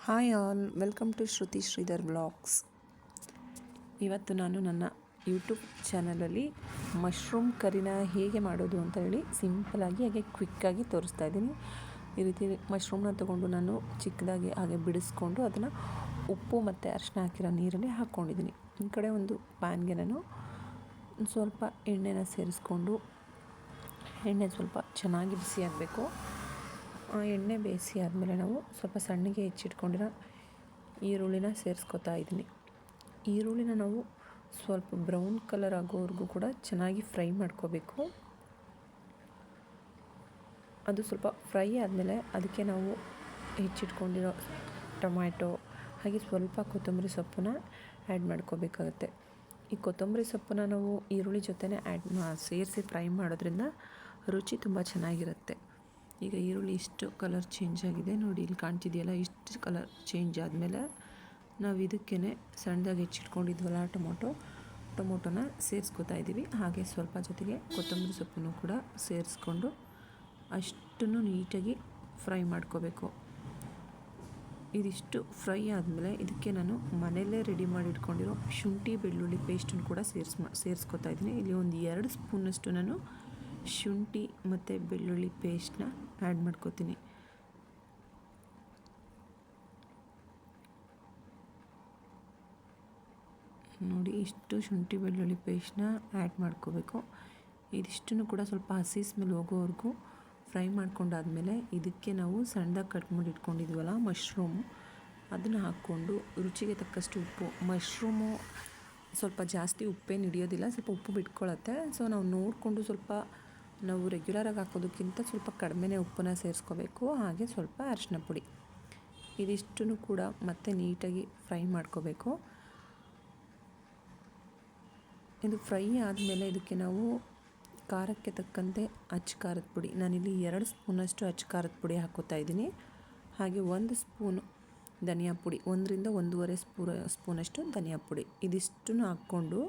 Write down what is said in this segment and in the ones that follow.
Hi all, welcome to Shruti Sridhar vlogs. ಇವತ್ತು ನಾನು ನನ್ನ ಯೂಟ್ಯೂಬ್ ಚಾನಲಲ್ಲಿ ಮಶ್ರೂಮ್ ಕರಿನ ಹೇಗೆ ಮಾಡೋದು ಅಂತ ಹೇಳಿ ಸಿಂಪಲಾಗಿ ಹಾಗೆ ಕ್ವಿಕ್ಕಾಗಿ ತೋರಿಸ್ತಾ ಇದ್ದೀನಿ. ಈ ರೀತಿ ಮಶ್ರೂಮ್ನ ತೊಗೊಂಡು ನಾನು ಚಿಕ್ಕದಾಗಿ ಹಾಗೆ ಬಿಡಿಸ್ಕೊಂಡು ಅದನ್ನು ಉಪ್ಪು ಮತ್ತು ಅರಿಶಿನ ಹಾಕಿರೋ ನೀರಲ್ಲಿ ಹಾಕ್ಕೊಂಡಿದ್ದೀನಿ. ಈ ಕಡೆ ಒಂದು ಪ್ಯಾನ್ಗೆ ನಾನು ಸ್ವಲ್ಪ ಎಣ್ಣೆನ ಸೇರಿಸ್ಕೊಂಡು ಎಣ್ಣೆ ಸ್ವಲ್ಪ ಚೆನ್ನಾಗಿ ಬಿಸಿ ಆಗಬೇಕು. ಎಣ್ಣೆ ಬೇಯಿಸಿ ಆದಮೇಲೆ ನಾವು ಸ್ವಲ್ಪ ಸಣ್ಣಗೆ ಹೆಚ್ಚಿಟ್ಕೊಂಡಿರೋ ಈರುಳ್ಳಿನ ಸೇರಿಸ್ಕೊತಾ ಇದ್ದೀನಿ. ಈರುಳ್ಳಿನ ನಾವು ಸ್ವಲ್ಪ ಬ್ರೌನ್ ಕಲರ್ ಆಗೋವರೆಗೂ ಕೂಡ ಚೆನ್ನಾಗಿ ಫ್ರೈ ಮಾಡ್ಕೋಬೇಕು. ಅದು ಸ್ವಲ್ಪ ಫ್ರೈ ಆದಮೇಲೆ ಅದಕ್ಕೆ ನಾವು ಹೆಚ್ಚಿಟ್ಕೊಂಡಿರೋ ಟೊಮ್ಯಾಟೊ ಹಾಗೆ ಸ್ವಲ್ಪ ಕೊತ್ತಂಬರಿ ಸೊಪ್ಪನ್ನ ಆ್ಯಡ್ ಮಾಡ್ಕೋಬೇಕಾಗತ್ತೆ. ಈ ಕೊತ್ತಂಬರಿ ಸೊಪ್ಪನ್ನ ನಾವು ಈರುಳ್ಳಿ ಜೊತೆನೇ ಸೇರಿಸಿ ಫ್ರೈ ಮಾಡೋದ್ರಿಂದ ರುಚಿ ತುಂಬ ಚೆನ್ನಾಗಿರುತ್ತೆ. ಈಗ ಈರುಳ್ಳಿ ಇಷ್ಟು ಕಲರ್ ಚೇಂಜ್ ಆಗಿದೆ ನೋಡಿ, ಇಲ್ಲಿ ಕಾಣ್ತಿದೆಯಲ್ಲ, ಇಷ್ಟು ಕಲರ್ ಚೇಂಜ್ ಆದಮೇಲೆ ನಾವು ಇದಕ್ಕೇ ಸಣ್ಣದಾಗಿ ಹೆಚ್ಚಿಟ್ಕೊಂಡಿದ್ವಲ್ಲ ಟೊಮೊಟೊನ ಸೇರಿಸ್ಕೊತಾ ಇದ್ದೀವಿ. ಹಾಗೆ ಸ್ವಲ್ಪ ಜೊತೆಗೆ ಕೊತ್ತಂಬರಿ ಸೊಪ್ಪನ್ನು ಕೂಡ ಸೇರಿಸ್ಕೊಂಡು ಅಷ್ಟನ್ನು ನೀಟಾಗಿ ಫ್ರೈ ಮಾಡ್ಕೋಬೇಕು. ಇದಿಷ್ಟು ಫ್ರೈ ಆದಮೇಲೆ ಇದಕ್ಕೆ ನಾನು ಮನೆಯಲ್ಲೇ ರೆಡಿ ಮಾಡಿ ಇಟ್ಕೊಂಡಿರೋ ಶುಂಠಿ ಬೆಳ್ಳುಳ್ಳಿ ಪೇಸ್ಟನ್ನು ಕೂಡ ಸೇರಿಸ್ಕೊತಾ ಇದ್ದೀನಿ. ಇಲ್ಲಿ ಒಂದು 2 ಸ್ಪೂನಷ್ಟು ನಾನು ಶುಂಠಿ ಮತ್ತು ಬೆಳ್ಳುಳ್ಳಿ ಪೇಸ್ಟ್ನ ಆ್ಯಡ್ ಮಾಡ್ಕೋತೀನಿ. ನೋಡಿ, ಇಷ್ಟು ಶುಂಠಿ ಬೆಳ್ಳುಳ್ಳಿ ಪೇಸ್ಟ್ನ ಆ್ಯಡ್ ಮಾಡ್ಕೋಬೇಕು. ಇದಿಷ್ಟನ್ನು ಕೂಡ ಸ್ವಲ್ಪ ಹಸಿ ಸ್ಮೆಲ್ ಹೋಗೋವರೆಗೂ ಫ್ರೈ ಮಾಡ್ಕೊಂಡಾದಮೇಲೆ ಇದಕ್ಕೆ ನಾವು ಸಣ್ಣದಾಗಿ ಕಟ್ ಮಾಡಿ ಇಟ್ಕೊಂಡಿದ್ವಲ್ಲ ಮಶ್ರೂಮು, ಅದನ್ನು ಹಾಕ್ಕೊಂಡು ರುಚಿಗೆ ತಕ್ಕಷ್ಟು ಉಪ್ಪು. ಮಶ್ರೂಮು ಸ್ವಲ್ಪ ಜಾಸ್ತಿ ಉಪ್ಪೇನು ಹಿಡಿಯೋದಿಲ್ಲ, ಸ್ವಲ್ಪ ಉಪ್ಪು ಬಿಟ್ಕೊಳ್ಳುತ್ತೆ. ಸೊ ನಾವು ನೋಡಿಕೊಂಡು ಸ್ವಲ್ಪ ನಾವು ರೆಗ್ಯುಲರಾಗಿ ಹಾಕೋದಕ್ಕಿಂತ ಸ್ವಲ್ಪ ಕಡಿಮೆನೇ ಉಪ್ಪನ್ನ ಸೇರಿಸ್ಕೋಬೇಕು. ಹಾಗೆ ಸ್ವಲ್ಪ ಅರಿಶಿನ ಪುಡಿ, ಇದಿಷ್ಟನ್ನು ಕೂಡ ಮತ್ತೆ ನೀಟಾಗಿ ಫ್ರೈ ಮಾಡ್ಕೋಬೇಕು. ಇದು ಫ್ರೈ ಆದಮೇಲೆ ಇದಕ್ಕೆ ನಾವು ಖಾರಕ್ಕೆ ತಕ್ಕಂತೆ ಅಚ್ಚ ಖಾರದ ಪುಡಿ, ನಾನಿಲ್ಲಿ 2 ಸ್ಪೂನಷ್ಟು ಅಚ್ಚ ಖಾರದ ಪುಡಿ ಹಾಕೋತಾ ಇದ್ದೀನಿ. ಹಾಗೆ 1 ಸ್ಪೂನು ಧನಿಯಾ ಪುಡಿ, 1ರಿಂದ 1.5 ಸ್ಪೂನಷ್ಟು ಧನಿಯಾ ಪುಡಿ, ಇದಿಷ್ಟನ್ನು ಹಾಕ್ಕೊಂಡು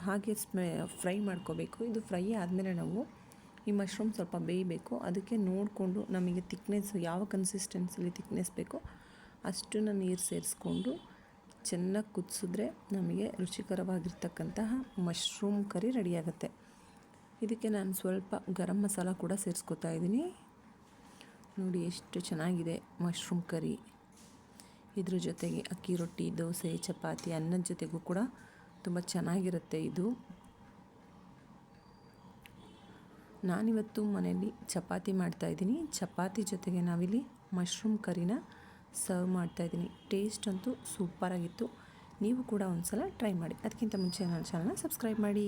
ಹಾಗೆ ಫ್ರೈ ಮಾಡ್ಕೋಬೇಕು. ಇದು ಫ್ರೈ ಆದಮೇಲೆ ನಾವು ಈ ಮಶ್ರೂಮ್ ಸ್ವಲ್ಪ ಬೇಯಬೇಕು. ಅದಕ್ಕೆ ನೋಡಿಕೊಂಡು ನಮಗೆ ತಿಕ್ನೆಸ್ ಯಾವ ಕನ್ಸಿಸ್ಟೆನ್ಸಿಲಿ ತಿಕ್ನೆಸ್ ಬೇಕೋ ಅಷ್ಟನ್ನು ನೀರು ಸೇರಿಸ್ಕೊಂಡು ಚೆನ್ನಾಗಿ ಕುದಿಸಿದ್ರೆ ನಮಗೆ ರುಚಿಕರವಾಗಿರ್ತಕ್ಕಂತಹ ಮಶ್ರೂಮ್ ಕರಿ ರೆಡಿಯಾಗುತ್ತೆ. ಇದಕ್ಕೆ ನಾನು ಸ್ವಲ್ಪ ಗರಂ ಮಸಾಲ ಕೂಡ ಸೇರಿಸ್ಕೊತಾ ಇದ್ದೀನಿ. ನೋಡಿ ಎಷ್ಟು ಚೆನ್ನಾಗಿದೆ ಮಶ್ರೂಮ್ ಕರಿ. ಇದ್ರ ಜೊತೆಗೆ ಅಕ್ಕಿ ರೊಟ್ಟಿ, ದೋಸೆ, ಚಪಾತಿ, ಅನ್ನದ ಜೊತೆಗೂ ಕೂಡ ತುಂಬ ಚೆನ್ನಾಗಿರುತ್ತೆ ಇದು. ನಾನಿವತ್ತು ಮನೆಯಲ್ಲಿ ಚಪಾತಿ ಮಾಡ್ತಾಯಿದ್ದೀನಿ. ಚಪಾತಿ ಜೊತೆಗೆ ನಾವಿಲ್ಲಿ ಮಶ್ರೂಮ್ ಕರಿನ ಸರ್ವ್ ಮಾಡ್ತಾಯಿದ್ದೀನಿ. ಟೇಸ್ಟ್ ಅಂತೂ ಸೂಪರಾಗಿತ್ತು. ನೀವು ಕೂಡ ಒಂದು ಸಲ ಟ್ರೈ ಮಾಡಿ. ಅದಕ್ಕಿಂತ ಮುಂಚೆ ನನ್ನ ಚಾನಲ್ನ ಸಬ್ಸ್ಕ್ರೈಬ್ ಮಾಡಿ.